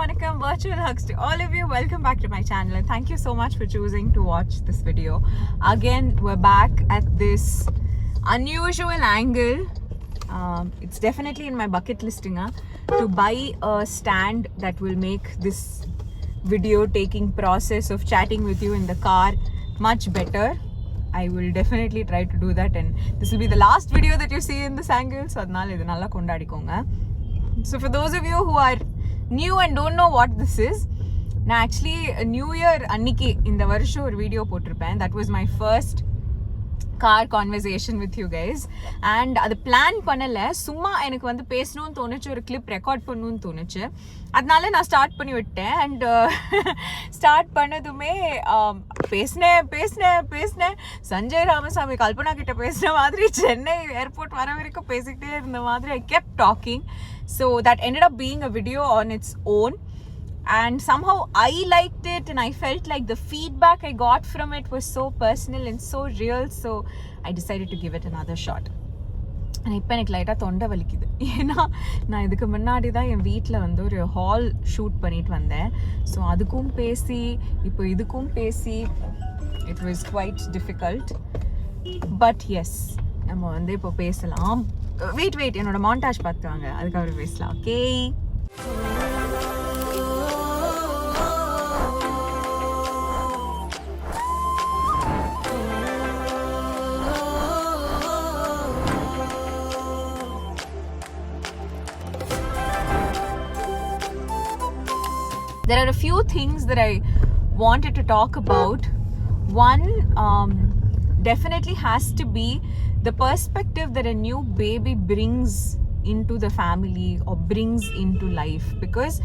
Vanakkam, virtual hugs to all of you. Welcome back to my channel and thank you so much for choosing to watch this video. Again, we're back at this unusual angle. It's definitely in my bucket listing to buy a stand that will make this video taking process of chatting with you in the car much better. I will definitely try to do that, and this will be the last video that you see in this angle, so adnala idu nalla kondadikonga. So for those of you who are new and don't know what this is, na actually New Year anniki இந்த வருஷம் ஒரு video போட்டிருப்பேன். That was my first car conversation with you guys, and அது plan பண்ணல, சும்மா எனக்கு வந்து பேசணும்னு தோணுச்சு, ஒரு கிளிப் ரெக்கார்ட் பண்ணணும்னு தோணுச்சு, அதனால நான் ஸ்டார்ட் பண்ணி விட்டேன். அண்ட் ஸ்டார்ட் பண்ணதுமே பேசினேன் சஞ்சய் ராமசாமி கல்பனா கிட்ட பேசுன மாதிரி, சென்னை ஏர்போர்ட் வர வரைக்கும் பேசிக்கிட்டே இருந்த மாதிரி. I kept talking, so that ended up being a video on its own. And somehow I liked it, and I felt like the feedback I got from it was so personal and so real, so I decided to give it another shot. And இப்போ எனக்கு லைட்டாக தொண்டை வலிக்குது, ஏன்னா நான் இதுக்கு முன்னாடி தான் என் வீட்டில் வந்து ஒரு ஹால் ஷூட் பண்ணிட்டு வந்தேன். ஸோ அதுக்கும் பேசி இப்போ இதுக்கும் பேசி it was quite difficult. But yes, நம்ம வந்து இப்போ பேசலாம். வெயிட் என்னோட மாண்டாஜ் பார்த்துவாங்க, அதுக்காக பேசலாம். Okay, there are a few things that I wanted to talk about. One definitely has to be the perspective that a new baby brings into the family or brings into life, because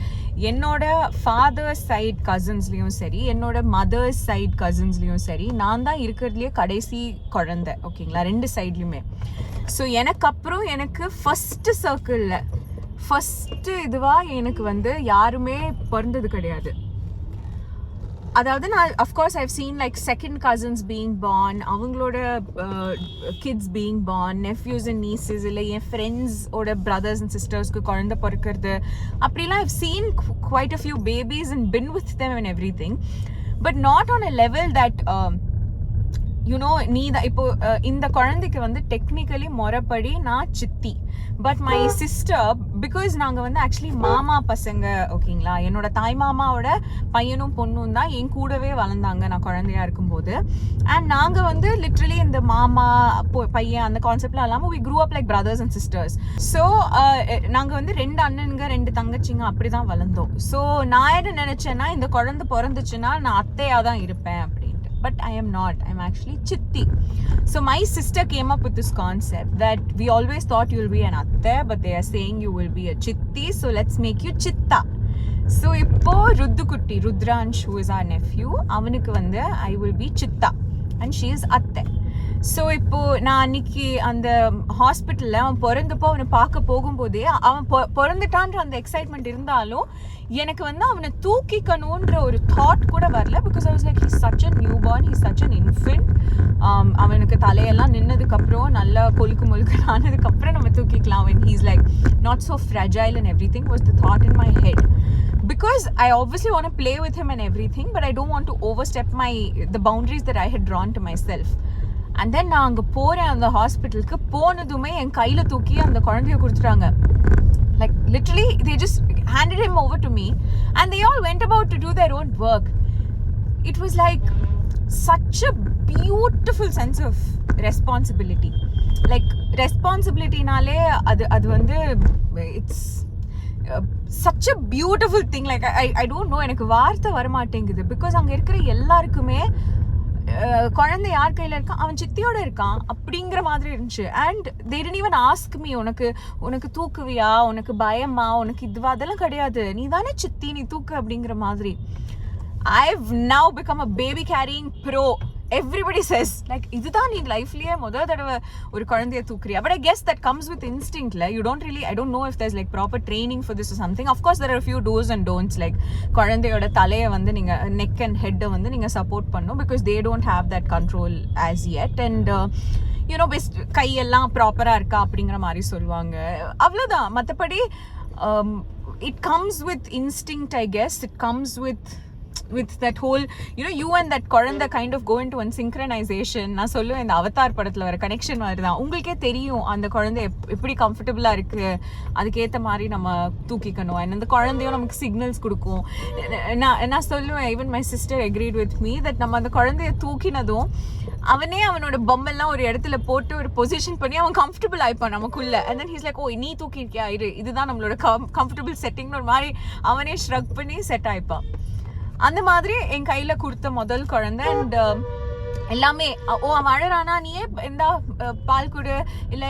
என்னோட father side cousins-லயும் சரி, என்னோட mother side cousins-லயும் சரி, நான் தான் இருக்கிறதுலே கடைசி குழந்தை. ஓகேங்களா, ரெண்டு சைட்லையுமே. ஸோ எனக்கு அப்புறம் எனக்கு ஃபர்ஸ்ட் சர்க்கிளில் ஃபஸ்ட்டு இதுவாக எனக்கு வந்து யாருமே பிறந்தது கிடையாது. அதாவது நான் of course I've seen like second cousins being born, அவங்களோட kids being born, nephews and nieces, இல்லை என் ஃப்ரெண்ட்ஸோட பிரதர்ஸ் அண்ட் சிஸ்டர்ஸ்க்கு குழந்தை பிறக்கிறது, அப்படிலாம் I've seen quite a few babies and been with them and everything, but not on a level that you know நீ தான் இப்போ இந்த குழந்தைக்கு வந்து டெக்னிக்கலி முறைப்படி நான் சித்தி. பட் மை சிஸ்டர், பிகாஸ் நாங்கள் வந்து ஆக்சுவலி மாமா பசங்க, ஓகேங்களா, என்னோட தாய் மாமாவோட பையனும் பொண்ணும் தான் என் கூடவே வளர்ந்தாங்க நான் குழந்தையா இருக்கும்போது. அண்ட் நாங்கள் வந்து லிட்ரலி இந்த மாமா பையன் அந்த கான்செப்ட்லாம் இல்லாமல் we grew up like brothers and sisters. So நாங்கள் வந்து ரெண்டு அண்ணனுங்க ரெண்டு தங்கச்சிங்க அப்படி தான் வளர்ந்தோம். ஸோ நான் என்ன நினச்சேன்னா, இந்த குழந்தை பிறந்துச்சுன்னா நான் அத்தையாக தான் இருப்பேன் அப்படின்ட்டு. But I am not. I'm actually chitti. So my sister came up with this concept that we always thought you'll be an atte, but they are saying you will be a chitti, so let's make you chitta. So இப்போ ருத்துக்குட்டி ருத்ரான்ஷ், who is our nephew, அவனுக்கு வந்து I will be chitta and she is atte. So இப்போ நான் அன்னைக்கு அந்த ஹாஸ்பிட்டலில் அவன் பிறந்தப்போ அவனை பார்க்க போகும்போதே, அவன் பிறந்துட்டான்ற அந்த எக்ஸைட்மெண்ட் இருந்தாலும் எனக்கு வந்து அவனை தூக்கிக்கணுன்ற ஒரு தாட் கூட வரல. Because I was like he's such a new born, he's such an infant. அவனுக்கு தலையெல்லாம் நின்னதுக்கப்புறம் நல்லா கொழுக்கு ஆனதுக்கப்புறம் நம்ம தூக்கிக்கலாம். when he's like not so fragile and everything was the thought in my head. Because I obviously want to play with him and everything, but I don't want to overstep the boundaries that I had drawn to myself. And then நான் அங்கே போகிறேன், அந்த ஹாஸ்பிட்டலுக்கு போனதுமே என் கையில் தூக்கி அந்த குழந்தைய கொடுத்துட்டாங்க. Like literally they just handed him over to me and they all went about to do their own work. It was like such a beautiful sense of responsibility. Like responsibility naale adu வந்து it's such a beautiful thing. Like I don't know, எனக்கு வார்த்தை வர மாட்டேங்குது. Because அங்கே இருக்கிற எல்லாருக்குமே குழந்தை யார் கையில் இருக்கான், அவன் சித்தியோட இருக்கான் அப்படிங்கிற மாதிரி இருந்துச்சு. And they didn't even ask me, உனக்கு தூக்குவியா, உனக்கு பயமா, உனக்கு இதுவா, அதெல்லாம் கிடையாது, நீ தானே சித்தி, நீ தூக்கு அப்படிங்கிற மாதிரி. I've now become a baby carrying pro. Everybody says like இதுதான் நீ லைஃப்லயே முதல் தடவை ஒரு குழந்தைய தூக்குறியா. But I guess that comes with instinct. Like you don't really, I don't know if there's like proper training for this or something. Of course there are a few do's and don'ts, like குழந்தையோட தலையை வந்து நீங்க neck and head வந்து நீங்க support பண்ணணும், because they don't have that control as yet. And you know, கையெல்லாம் ப்ராப்பரா இருக்கா அப்படிங்கிற மாதிரி சொல்லுவாங்க, அவ்வளவுதான். மற்றபடி it comes with instinct, I guess. It comes with that whole, you and that குழந்தை kind of go into one synchronization. நான் சொல்லுவேன், இந்த அவதார் படத்துல வர கனெக்ஷன் மாதிரிதான். உங்களுக்கே தெரியும் அந்த குழந்தை எப்படி கம்ஃபர்டபுளா இருக்கு, அதுக்கேற்ற மாதிரி நம்ம தூக்கிக்கணும். அண்ட் அந்த குழந்தையும் நமக்கு சிக்னல்ஸ் கொடுக்கும். நான் சொல்லுவேன், even my sister agreed with me that நம்ம அந்த குழந்தைய தூக்கினதும் அவனே அவனோட பொம்மெல்லாம் ஒரு இடத்துல போட்டு ஒரு பொசிஷன் பண்ணி அவன் கம்ஃபர்டபுள் ஆயிப்பான் நமக்குள்ள. அண்ட் தென் ஹீஸ் லைக், ஓ நீ தூக்கிருக்கியா, இதுதான் நம்மளோட கம்ஃபர்டபுள் செட்டிங்னு ஒரு மாதிரி அவனே ஷ்ரக் பண்ணி செட் ஆயிப்பான். அந்த மாதிரி என் கையில் கொடுத்த முதல் குழந்தை. அண்ட் எல்லாமே, அவன் அழறானா, நீயே இந்த பால் கொடு, இல்லை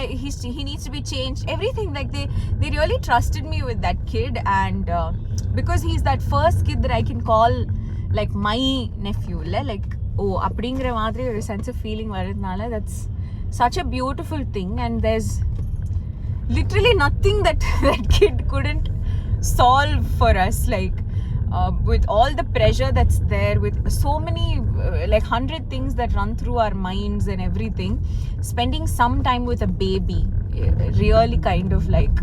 he needs to be changed, everything. Like they really trusted me with that kid. And because he's that first kid that I can call like my nephew, like அப்படிங்கிற மாதிரி ஒரு சென்ஸ் ஆஃப் ஃபீலிங் வரதுனால that's such a beautiful thing. And there's literally nothing that kid couldn't solve for us, like with all the pressure that's there, with so many like 100 things that run through our minds and everything, spending some time with a baby really kind of like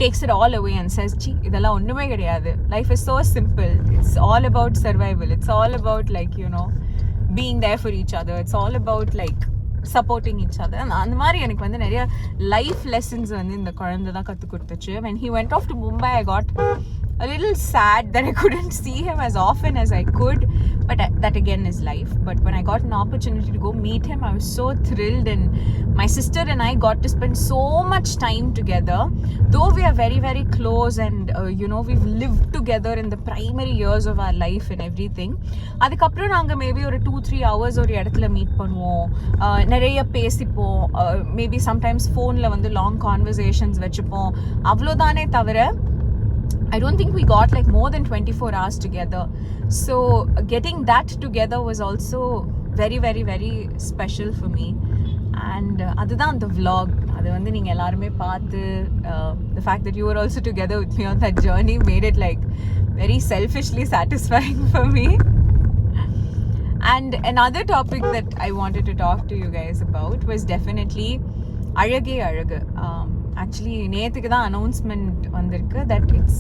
takes it all away and says, "Chi, idella onnume kediyadu. Life is so simple. It's all about survival. It's all about like, being there for each other. It's all about like supporting each other." அந்த மாதிரி எனக்கு வந்து நிறைய life lessons வந்து இந்த குழந்தை தான் கற்றுக் கொடுத்துச்சு. When he went off to Mumbai, I got a little sad that I couldn't see him as often as I could, but that again is life. But when I got an opportunity to go meet him, I was so thrilled. And my sister and I got to spend so much time together, though we are very very close. And we've lived together in the primary years of our life and everything. அதுக்கப்புறம் நாங்கள் maybe ஒரு 2-3 hours ஒரு இடத்துல meet பண்ணுவோம், நிறைய பேசிப்போம், maybe sometimes ஃபோனில் வந்து லாங் கான்வர்சேஷன்ஸ் வச்சுப்போம். அவ்வளோதானே தவிர I don't think we got like more than 24 hours together. So getting that together was also very very very special for me. And அதுதான் அந்த vlog. அது வந்து நீங்கள் எல்லாருமே பார்த்து the fact that you were also together with me on that journey made it like very selfishly satisfying for me. And another topic that I wanted to talk to you guys about was definitely அழகே அழகு. Actually நேற்றுக்கு தான் announcement வந்திருக்கு that it's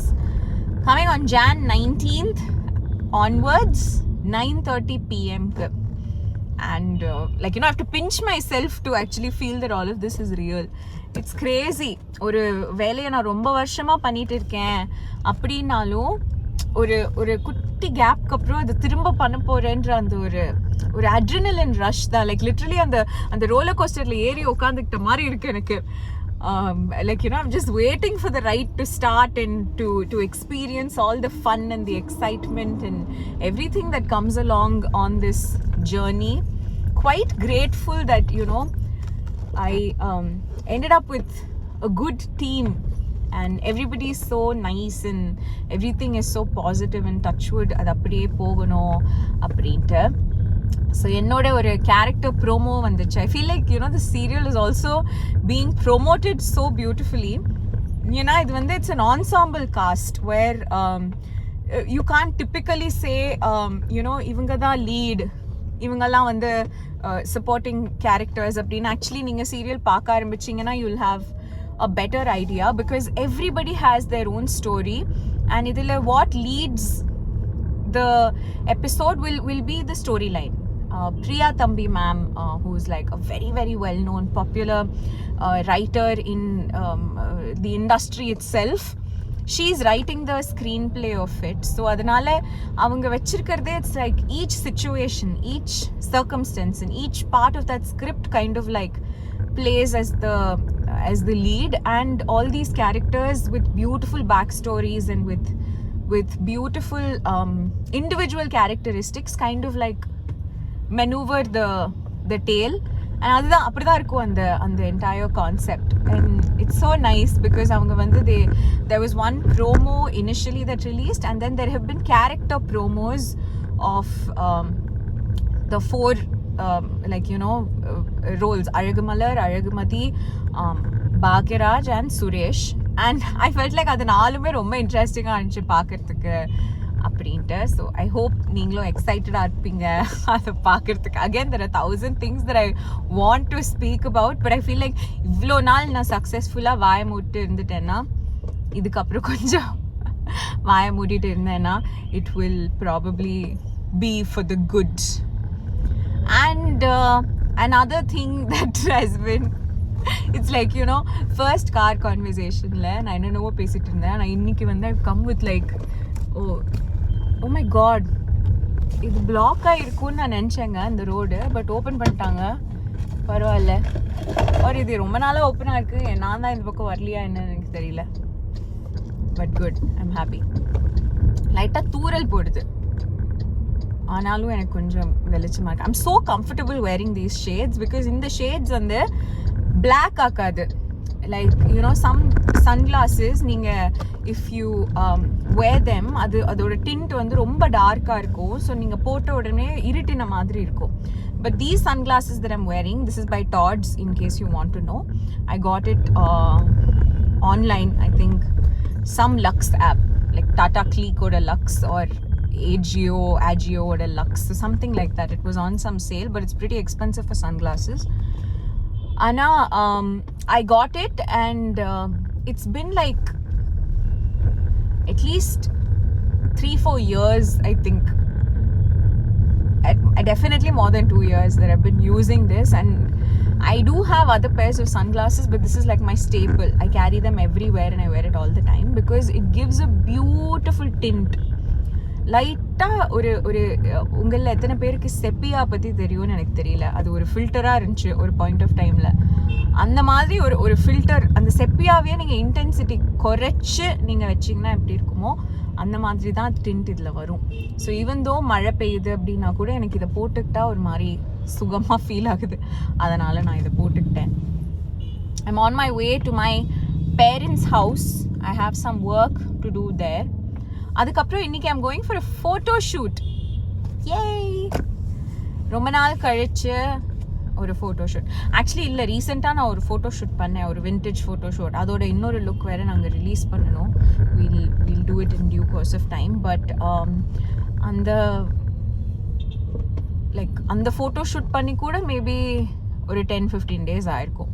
coming on Jan 19th onwards 9:30 p.m. And like I have to pinch myself to actually feel that all of this is real. It's crazy. ஒரு வேலையை நான் ரொம்ப வருஷமாக பண்ணிட்டு இருக்கேன் அப்படின்னாலும் ஒரு குட்டி கேப்க்கு அப்புறம் அது திரும்ப பண்ண போறேன்ற அந்த ஒரு அட்ரினலின் ரஷ் தான். லைக் லிட்டரலி அந்த ரோலர் கோஸ்டர்ல ஏறி உட்காந்துக்கிட்ட மாதிரி இருக்கு எனக்கு. Like I'm just waiting for the ride to start and to experience all the fun and the excitement and everything that comes along on this journey. Quite grateful that I ended up with a good team and everybody is so nice and everything is so positive and touchwood அது அப்படியே போகணும் அப்படின்ட்டு. So என்னோட ஒரு character promo வந்துச்சு. ஐ feel like the serial is also being promoted so beautifully. இது வந்து it's an ensemble cast where you can't typically say இவங்க தான் லீட், இவங்கெல்லாம் வந்து supporting characters அப்படின்னு. ஆக்சுவலி நீங்கள் சீரியல் பார்க்க ஆரம்பிச்சிங்கன்னா you'll have a better idea because everybody has their own story. And இதில் what leads the episode will be the storyline. Priya Thambi ma'am, who's like a very very well known popular writer in the industry itself, she's writing the screenplay of it. So adanal avanga vechirukradhe, it's like each situation, each circumstance and each part of that script kind of like plays as the lead. And all these characters with beautiful backstories and with beautiful individual characteristics kind of like maneuver the tale. And அதுதான் அப்படிதான் இருக்கும் அந்த entire concept. And it's so nice because அவங்க வந்து there was one promo initially that released, and then there have been character promos of the 4 roles: Azhagumalar, Azhagumati, Bhagyaraj and Suresh. And I felt like அது 4மே ரொம்ப இன்ட்ரெஸ்டிங்காக இருந்துச்சு பார்க்கறதுக்கு அப்படின்ட்டு. So I hope நீங்களும் எக்ஸைட்டடாக இருப்பீங்க அதை பார்க்கறதுக்கு. Again there are 1000 things that I want to speak about, but I feel like இவ்வளோ நாள் நான் சக்ஸஸ்ஃபுல்லாக வாயை மூட்டு இருந்துட்டேன்னா இதுக்கப்புறம் கொஞ்சம் வாயை மூடிட்டு இருந்தேன்னா it will probably be for the good. And another thing that has been, it's like, you know, first car conversation la நான் என்னென்னவோ பேசிட்டு இருந்தேன். நான் இன்னைக்கு வந்து I've come with like, oh my god, இது பிளாக் ஆகிருக்குன்னு நான் நினச்சேங்க இந்த ரோடு. பட் ஓப்பன் பண்ணிட்டாங்க, பரவாயில்ல. ஒரு இது ரொம்ப நாளாக ஓப்பனாக இருக்குது, நான் தான் இந்த பக்கம் வரலையா என்னன்னு எனக்கு தெரியல. But good, I'm happy. லைட்டாக தூரல் போடுது, ஆனாலும் எனக்கு கொஞ்சம் வெளிச்சமாக இருக்குது. I'm so comfortable wearing these shades because இந்த ஷேட்ஸ் வந்து பிளாக் ஆக்காது. லைக் யூனோ சம் சன்கிளாஸஸ் நீங்கள் இஃப் யூ wear them, அதோட டிண்ட் வந்து ரொம்ப டார்க்காக இருக்கும். ஸோ நீங்கள் போட்ட உடனே இருட்டின மாதிரி இருக்கும். But these sunglasses that I'm wearing, this is by Tod's, in case you want to know. I got it online, I think some Lux app, like Tata Click or a Lux, or Agio or a Lux, so something like that. It was on some sale, but it's pretty expensive for sunglasses. Anna, I got it, and it's been like at least 3-4 years, I think. Definitely more than 2 years that I've been using this, and I do have other pairs of sunglasses, but this is like my staple. I carry them everywhere and I wear it all the time because it gives a beautiful tint. லைட்டாக ஒரு உங்களில் எத்தனை பேருக்கு செப்பியா பற்றி தெரியும்னு எனக்கு தெரியல. அது ஒரு ஃபில்டராக இருந்துச்சு ஒரு பாயிண்ட் ஆஃப் டைமில். அந்த மாதிரி ஒரு ஃபில்டர், அந்த செப்பியாவே நீங்கள் இன்டென்சிட்டி குறைச்சி நீங்கள் வச்சிங்கன்னா எப்படி இருக்குமோ அந்த மாதிரி தான் டிண்ட் இதில் வரும். ஸோ ஈவன் தோ மழை பெய்யுது அப்படின்னா கூட எனக்கு இதை போட்டுக்கிட்டா ஒரு மாதிரி சுகமாக ஃபீல் ஆகுது. அதனால் நான் இதை போட்டுக்கிட்டேன். I'm on my way to my parents house. I have some work to do there. அதுக்கப்புறம் இன்றைக்கி I'm going for a photo shoot. ஏய், ரொம்ப நாள் கழிச்சு ஒரு ஃபோட்டோ ஷூட். ஆக்சுவலி இல்லை, ரீசெண்டாக நான் ஒரு ஃபோட்டோ ஷூட் பண்ணேன், ஒரு விண்டேஜ் ஃபோட்டோ ஷூட். அதோட இன்னொரு லுக் வேறு நாங்கள் ரிலீஸ் பண்ணணும். we'll do it in due course of time. But அந்த ஃபோட்டோ ஷூட் பண்ணி கூட மேபி ஒரு 10-15 days ஆயிருக்கும்.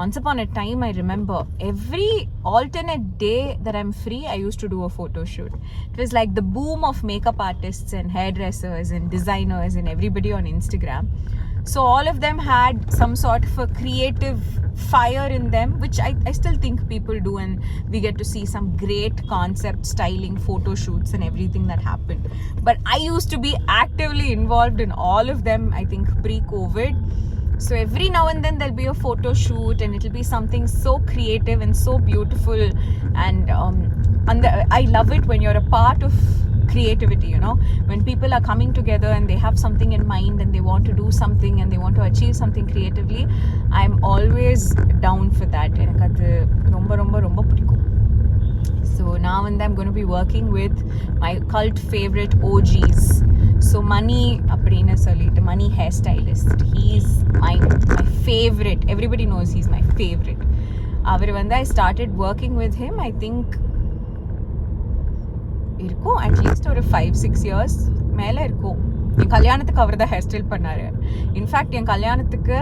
Once upon a time, I remember every alternate day that I'm free, I used to do a photo shoot. It was like the boom of makeup artists and hairdressers and designers and everybody on Instagram. So all of them had some sort of a creative fire in them, which I still think people do, and we get to see some great concept styling photo shoots and everything that happened. But I used to be actively involved in all of them, I think pre-COVID. So every now and then there'll be a photo shoot, and it'll be something so creative and so beautiful. And I love it when you're a part of creativity, you know, when people are coming together and they have something in mind and they want to do something and they want to achieve something creatively. I'm always down for that. எனக்கு அது ரொம்ப ரொம்ப ரொம்ப பிடிக்கும். So now and then I'm going to be working with my cult favorite OGs. So Mani அப்படினு சொல்லிட்டு, Mani hairstylist. He's my favorite. Everybody knows he's my favorite. அவர் வந்து I started working with him, I think இருக்கும் at least ஒரு 5-6 years மேலே இருக்கும். என் கல்யாணத்துக்கு அவர் தான் hair style பண்ணார். இன்ஃபேக்ட் என் கல்யாணத்துக்கு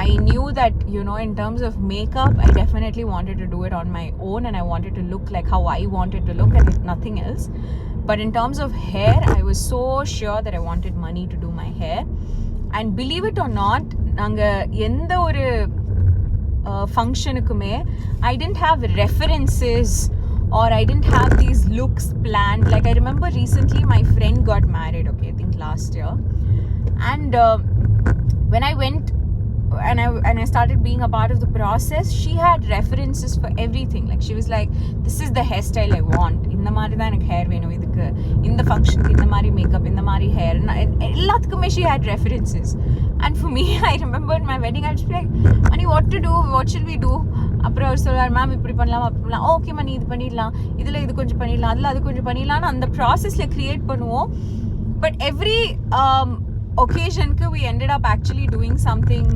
I knew that, you know, in terms of makeup, I definitely wanted to do it on my own, and I wanted to look like how I wanted to look and nothing else. But in terms of hair, I was so sure that I wanted Mani to do my hair. And believe it or not, நாங்கள் எந்த ஒரு ஃபங்க்ஷனுக்குமே I didn't have references or I didn't have these looks planned. Like I remember recently my friend got married, okay, I think last year. And when I went and I started being a part of the process, she had references for everything. Like she was like, this is the hairstyle I want. இந்த மாதிரி தான் எனக்கு hair வேணும், இதுக்கு இந்த ஃபங்க்ஷனுக்கு இந்த மாதிரி மேக்கப், இந்த மாதிரி ஹேர், எல்லாத்துக்குமே she had references. And for me, I remember in my wedding I was like, Mani, what to do, what should we do? அப்புறம் அவர் சொல்லுவார், மேம் இப்படி பண்ணலாம் அப்படி பண்ணலாம், ஓகே மணி இது பண்ணிடலாம், இதில் இது கொஞ்சம் பண்ணிடலாம், அதில் அது கொஞ்சம் பண்ணிடலாம்னு அந்த ப்ராசஸில் க்ரியேட் பண்ணுவோம். பட் எவ்ரி occasionக்கு we ended up actually doing something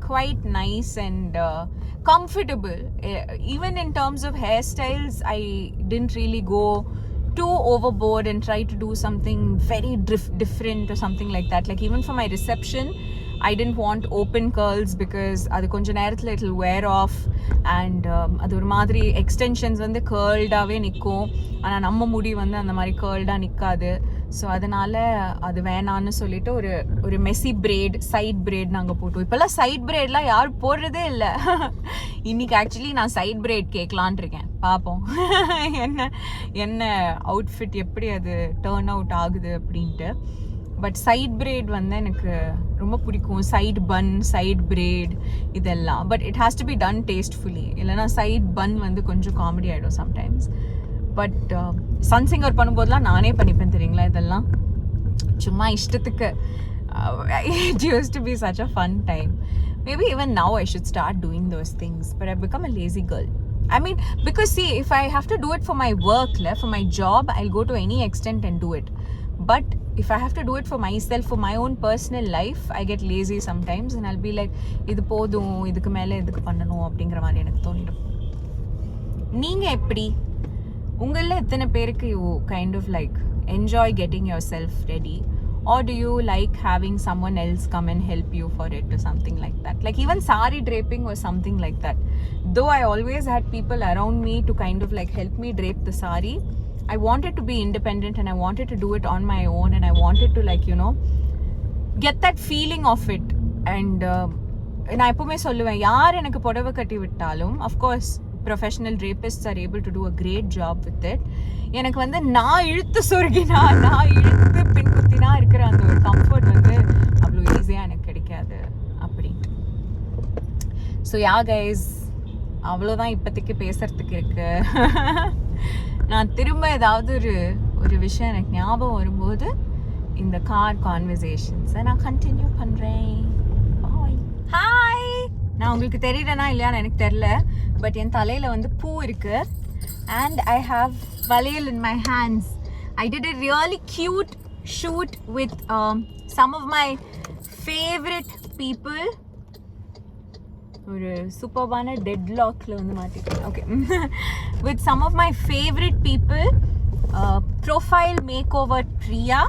quite nice and comfortable. Even in terms of hairstyles, I didn't really go too overboard and try to do something very different or something like that. Like even for my reception, I didn't want open curls because அது கொஞ்ச நேரத்தில் it will wear off and அது ஒரு மாதிரி extensions வந்து கேர்ல்டாகவே நிற்கும். ஆனால் நம்ம முடி வந்து அந்த மாதிரி கேர்ல்டாக நிற்காது. ஸோ அதனால் அது வேணான்னு சொல்லிட்டு ஒரு மெஸ்ஸி பிரைட், சைட் பிரைட் நாங்கள் போட்டோம். இப்போல்லாம் சைட் பிரைட்லாம் யாரும் போடுறதே இல்லை. இன்னைக்கு ஆக்சுவலி நான் சைட் பிரைட் கேட்கலான் இருக்கேன். பார்ப்போம் என்ன அவுட்ஃபிட் எப்படி அது டேர்ன் அவுட் ஆகுது அப்படின்ட்டு. பட் சைட் பிரைட் வந்து எனக்கு ரொம்ப பிடிக்கும். சைட் பன், சைட் பிரைட் இதெல்லாம். But it has to be done tastefully. இல்லைனா சைட் பன் வந்து கொஞ்சம் காமெடி ஆகிடும் சம்டைம்ஸ். பட் சன்சிங்கர் பண்ணும்போதெல்லாம் நானே பண்ணிப்பேன் தெரியுங்களா. இதெல்லாம் சும்மா இஷ்டத்துக்கு. It used to be such a fun time. Maybe even now I should start doing those things. But I've become a lazy girl. I mean, because see, if I have to do it for my work, for my job, I'll go to any extent and do it. But if I have to do it for myself, for my own personal life, I get lazy sometimes and I'll be like, இது போதும், இதுக்கு மேலே இதுக்கு பண்ணணும் அப்படிங்கிற மாதிரி எனக்கு தோணிடும். நீங்கள் எப்படி? உங்களில் எத்தனை பேருக்கு you kind of like enjoy getting yourself ready? Or do you like having someone else come and help you for it or something like that? Like even sari draping was something like that. Though I always had people around me to kind of like help me drape the sari, I wanted to be independent and I wanted to do it on my own and I wanted to like, you know, get that feeling of it. And நான் எப்பவுமே சொல்லுவேன், யார் எனக்கு புடவை கட்டி விட்டாலும், of course professional drapists are able to do a great job with it. எனக்கு வந்து நான் இழுத்து சொருகினா, நான் இழுத்து பின்குத்தினா இருக்கிற அந்த ஒரு கம்ஃபர்ட் வந்து அவ்வளோ ஈஸியாக எனக்கு கிடைக்காது அப்படின்ட்டு. ஸோ யா கைஸ், அவ்வளோதான் இப்போதைக்கு பேசுறதுக்கு இருக்கு. நான் திரும்ப ஏதாவது ஒரு விஷயம் எனக்கு ஞாபகம் வரும்போது இந்த கார் கான்வர்சேஷன்ஸை நான் கண்டினியூ பண்ணுறேன். பாய். ஹாய். நான் உங்களுக்கு தெரியலனா இல்லையான்னு எனக்கு தெரில. பட் என் தலையில் வந்து பூ இருக்குது. And I have valiyal in my hands. I did a really cute shoot with some of my favorite people. ஒரு சூப்பர்பான டெட்லாக்ல வந்து மாட்டிட்டேன். Okay. With some of my favorite people, profile makeover Priya,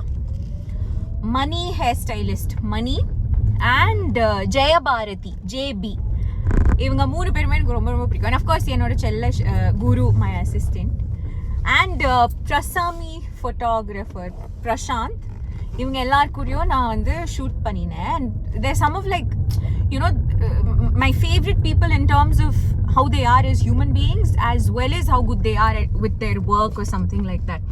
Money hairstylist Money, and Jaya Bharati JB. இவங்க 3 பேருமே எனக்கு ரொம்ப ரொம்ப பிடிக்கும். And of course என்னோட செல்ல குரு, மை அசிஸ்டன்ட், அண்ட் பிரசாமி ஃபோட்டோகிராஃபர் பிரசாந்த். இவங்க எல்லாருக்கூடயும் நான் வந்து ஷூட் பண்ணினேன். And there some of like you know my favourite people in terms of how they are as human beings as well as how good they are with their work or something like that.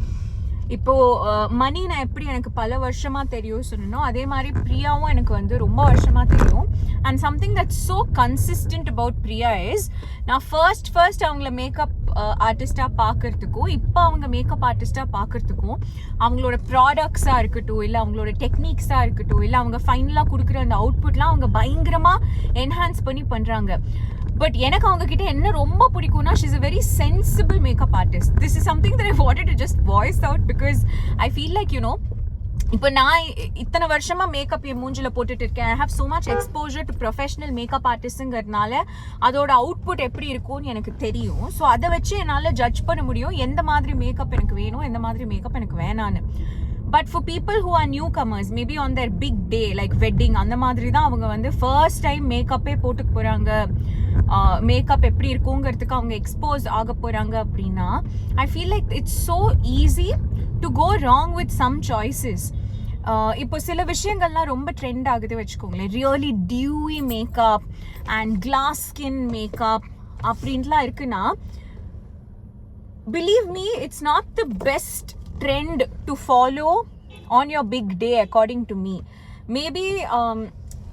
இப்போது மணி நான் எப்படி எனக்கு பல வருஷமாக தெரியும் சொன்னோ, அதே மாதிரி பிரியாவும் எனக்கு வந்து ரொம்ப வருஷமாக தெரியும். And something that's so consistent about Priya is, நான் ஃபர்ஸ்ட் அவங்கள மேக்கப் ஆர்டிஸ்டாக பார்க்குறதுக்கும் இப்போ அவங்க மேக்கப் ஆர்டிஸ்டாக பார்க்குறதுக்கும் அவங்களோட ப்ராடக்ட்ஸாக இருக்கட்டும், இல்லை அவங்களோட டெக்னிக்ஸாக இருக்கட்டும், இல்லை அவங்க ஃபைனலாக கொடுக்குற அந்த அவுட்புட்லாம் அவங்க பயங்கரமாக என்ஹான்ஸ் பண்ணி பண்ணுறாங்க. பட் எனக்கு அவங்க கிட்ட என்ன ரொம்ப பிடிக்கும்னா, she is a very sensible makeup artist. This is something that I wanted to just voice out because I feel like, you know, இப்போ நான் இத்தனை வருஷமாக மேக்கப் என் மூஞ்சில் போட்டுட்டு இருக்கேன். I have so much exposure to professional makeup artists-ங்கிறதுனால அதோட output எப்படி இருக்கும்னு எனக்கு தெரியும். ஸோ அதை வச்சு என்னால் ஜட்ஜ் பண்ண முடியும் எந்த மாதிரி மேக்கப் எனக்கு வேணும், எந்த மாதிரி மேக்கப் எனக்கு வேணான்னு. But for people who are newcomers, maybe on their big day like wedding, அந்த மாதிரி தான் அவங்க வந்து ஃபர்ஸ்ட் டைம் மேக்கப்பே போட்டுக்க போகிறாங்க, மேக்கப் எப்படி இருக்குங்கிறதுக்கு அவங்க எக்ஸ்போஸ் ஆக போகிறாங்க அப்படின்னா, I feel like it's so easy to go wrong with some choices. இப்போ சில விஷயங்கள்லாம் ரொம்ப ட்ரெண்ட் ஆகுது வச்சுக்கோங்களேன். Really dewy makeup and glass skin makeup அப்படின்ட்டுலாம் இருக்குன்னா, believe me, it's not the best trend to follow on your big day according to me. Maybe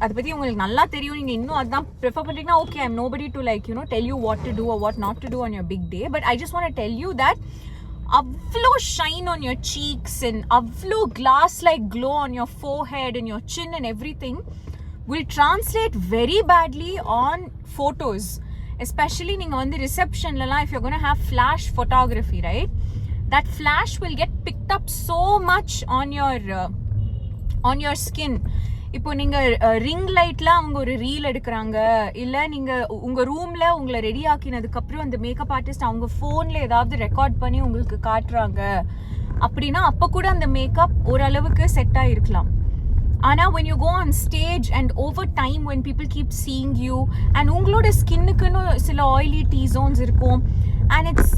அதை பற்றி உங்களுக்கு நல்லா தெரியும், நீங்கள் இன்னும் அதுதான் ப்ரிஃபர் பண்ணுறீங்கன்னா okay, I'm nobody to like, you know, tell you what to do or what not to do on your big day. But I just want to tell you that avlo shine on your cheeks and avlo glass like glow on your forehead and your chin and everything will translate very badly on photos. Especially நீங்கள் வந்து ரிசப்ஷன்லலாம், if you're going to have flash photography, right, that flash will get picked up so much on your skin. இப்போ நீங்கள் ring லைட்டில் அவங்க ஒரு reel எடுக்கிறாங்க, இல்லை நீங்கள் உங்கள் ரூமில் உங்களை ரெடி ஆக்கினதுக்கப்புறம் அந்த மேக்கப் ஆர்டிஸ்ட் அவங்க ஃபோனில் ஏதாவது ரெக்கார்ட் பண்ணி உங்களுக்கு காட்டுறாங்க அப்படின்னா, அப்போ கூட அந்த மேக்கப் ஓரளவுக்கு set ஆகிருக்கலாம். Ana, when you go on stage and over time when people keep seeing you and ungaloda skin ku sila oily T-zones irukum, and it's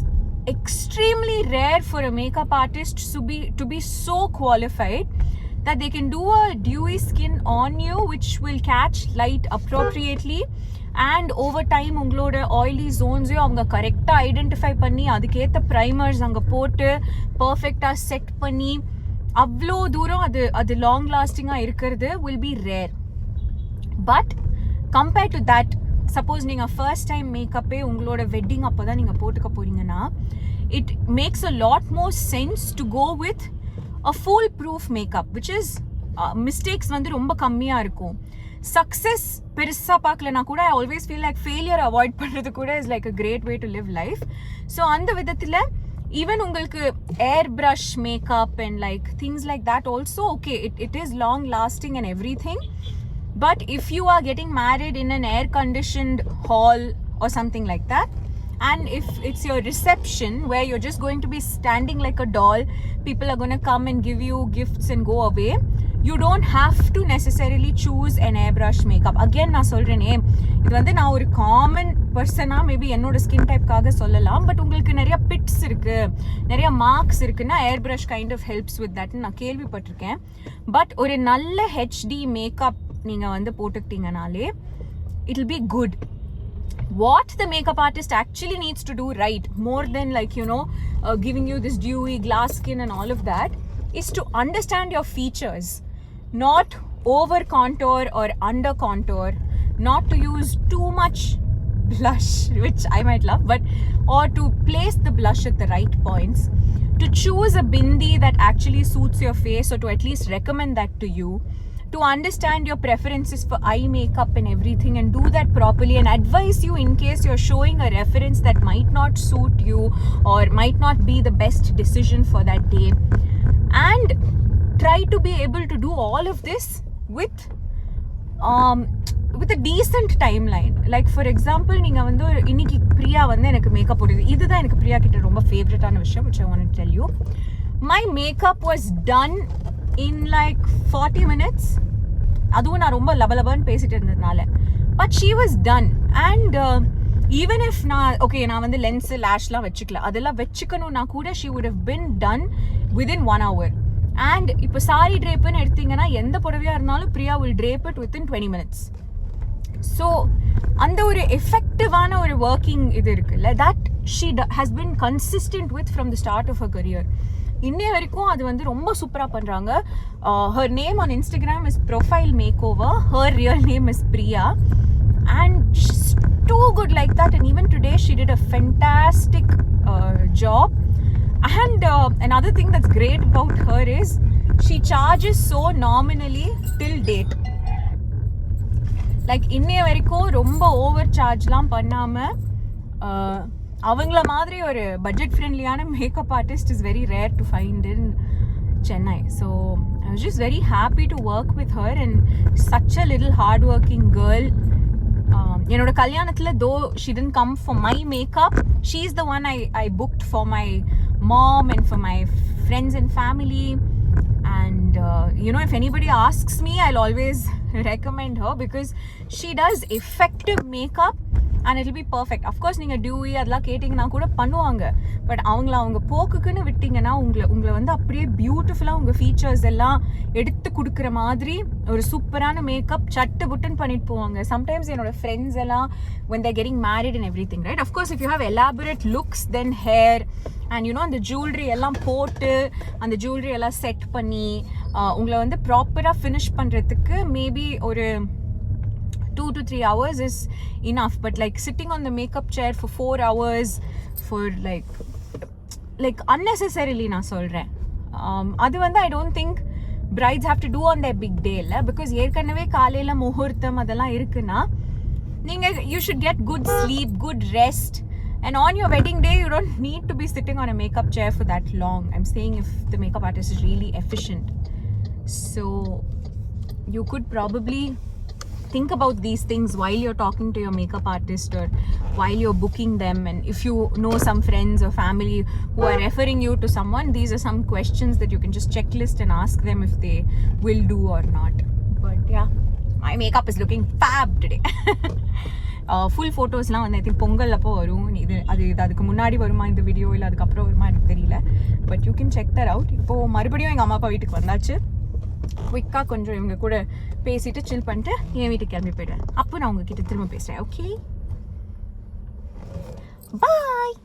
extremely rare for a makeup artist to be so qualified that they can do a dewy skin on you which will catch light appropriately, and over time ungaloda oily zones avanga correct identify panni aduketha primers anga potu perfect set panni avlo dooram adu long lasting irukkiradhu will be rare. But compared to that, suppose நீங்க first time makeup உங்களோட wedding அப்பதான் நீங்க போட்டுக்க போறீங்கன்னா, it makes a lot more sense to go with a fool proof makeup, which is mistakes வந்து ரொம்ப கம்மியா இருக்கும். சக்சஸ் பெருசா பார்க்கலனா கூட I always feel like failure avoid பண்றது கூட is like a great way to live life. So அந்த விதத்துல even உங்களுக்கு airbrush makeup and like things like that also, okay, it is long lasting and everything. But if you are getting married in an air conditioned hall or something like that, and if it's your reception where you're just going to be standing like a doll, people are going to come and give you gifts and go away, you don't have to necessarily choose an airbrush makeup. Again நான் சொல்றேனே, இது வந்து நான் ஒரு common பர்சனா maybe என்னோட skin டைப்காக சொல்லலாம், but உங்களுக்கு நிறைய பிட்ஸ் இருக்கு, நிறைய மார்க்ஸ் இருக்குன்னா airbrush kind of helps with that நான் கேள்விப்பட்டிருக்கேன். பட் ஒரு நல்ல HD மேக்கப் நீங்க வந்து போட்டுக்கிட்டீங்கனாலே it will be good. What the makeup artist actually needs to do right, more than like giving you this dewy glass skin and all of that, is to understand your features, not over contour or under contour, not to use too much blush, which I might love, but or to place the blush at the right points, to choose a bindi that actually suits your face, or to at least recommend that to you, to understand your preferences for eye makeup and everything, and do that properly, and advise you in case you're showing a reference that might not suit you or might not be the best decision for that day. And try to be able to do all of this with a decent timeline. Like for example, நீங்க வந்து இன்னைக்கு பிரியா வந்து எனக்கு makeup போடுது, இதுதான் எனக்கு பிரியா கிட்ட ரொம்ப ஃபேவரட்டான விஷயம், which I want to tell you. My makeup was done in like 40 minutes. அதுவும் நான் ரொம்ப லபலபன்னு பேசிட்டு இருந்ததுனால, but she was done. And even if நான் வந்து லென்ஸ் லேஷ்லாம் வச்சுக்கல, அதெல்லாம் வச்சுக்கணும்னா கூட she would have been done within 1 hour. And இப்போ சாரி ட்ரேப்புன்னு எடுத்தீங்கன்னா எந்த புடவையா இருந்தாலும் Priya will drape it within 20 minutes. So அந்த ஒரு எஃபெக்டிவான ஒரு ஒர்க்கிங் இது இருக்குல்ல, that she has been consistent with from the start of her career. இன்னைய வரைக்கும் அது வந்து ரொம்ப சூப்பரா பண்றாங்க. Her name on Instagram is Profile Makeover. Her real name is Priya, and she's too good like that. And even today she did a fantastic job. And another thing that's great about her is she charges so nominally till date. Like இன்னைய வரைக்கும் ரொம்ப over சார்ஜ்லாம் பண்ணாம, அவங்கள மாதிரி ஒரு budget ஃப்ரெண்ட்லியான makeup artist is very rare to find in Chennai. So I was just very happy to work with her, and such a little hardworking girl. என்னோட கல்யாணத்துல though she didn't come for my makeup, she's the one I booked for my mom and for my friends and family. And if anybody asks me, I'll always recommend her because she does effective makeup and it'll be perfect. Of course நீங்க dewy அதெல்லாம் கேட்டிங்கன்னா கூட பண்ணுவாங்க, but அவங்க போக்குக்குன்னு விட்டீங்கன்னா உங்களை வந்து அப்படியே பியூட்டிஃபுல்லா உங்க ஃபீச்சர்ஸ் எல்லாம் எடுத்து கொடுக்குற மாதிரி ஒரு சூப்பரான மேக்கப் சட்டு புட்டுன்னு பண்ணிட்டு போவாங்க. சம்டைம்ஸ் என்னோட ஃப்ரெண்ட்ஸ் எல்லாம் when they're getting married and everything, right? Of course if you have elaborate looks, then hair and அந்த ஜுவல்லரி எல்லாம் போட்டு அந்த ஜுவல்லரி எல்லாம் செட் பண்ணி உங்களை வந்து ப்ராப்பரா ஃபினிஷ் பண்றதுக்கு மேபி ஒரு 2 to 3 hours is enough. But like sitting on the makeup chair for 4 hours for like unnecessarily na solren, adu vanda I don't think brides have to do on their big day la, because yerkanave kaalela muhurtham adella irukuna neenga you should get good sleep, good rest, and on your wedding day you don't need to be sitting on a makeup chair for that long. I'm saying if the makeup artist is really efficient. So you could probably think about these things while you're talking to your makeup artist or while you're booking them. And if you know some friends or family who are referring you to someone, these are some questions that you can just checklist and ask them if they will do or not. yeah, my makeup is looking fab today. Full ஃபோட்டோஸ்லாம் வந்து I think Pongal அப்போ வரும். அதுக்கு முன்னாடி வருமா இந்த video இல்லை அதுக்கப்புறம் வருமா எனக்கு தெரியல. But you can check that out. இப்போது மறுபடியும் எங்கள் அம்மா அப்பா வீட்டுக்கு வந்தாச்சு. குயிக்காக கொஞ்சம் இவங்க கூட பேசிட்டு சில் பண்ணிட்டு என் வீட்டுக்கு கிளம்பி போய்டுவேன். அப்போ நான் உங்ககிட்ட திரும்ப பேசுகிறேன். ஓகே, பாய்.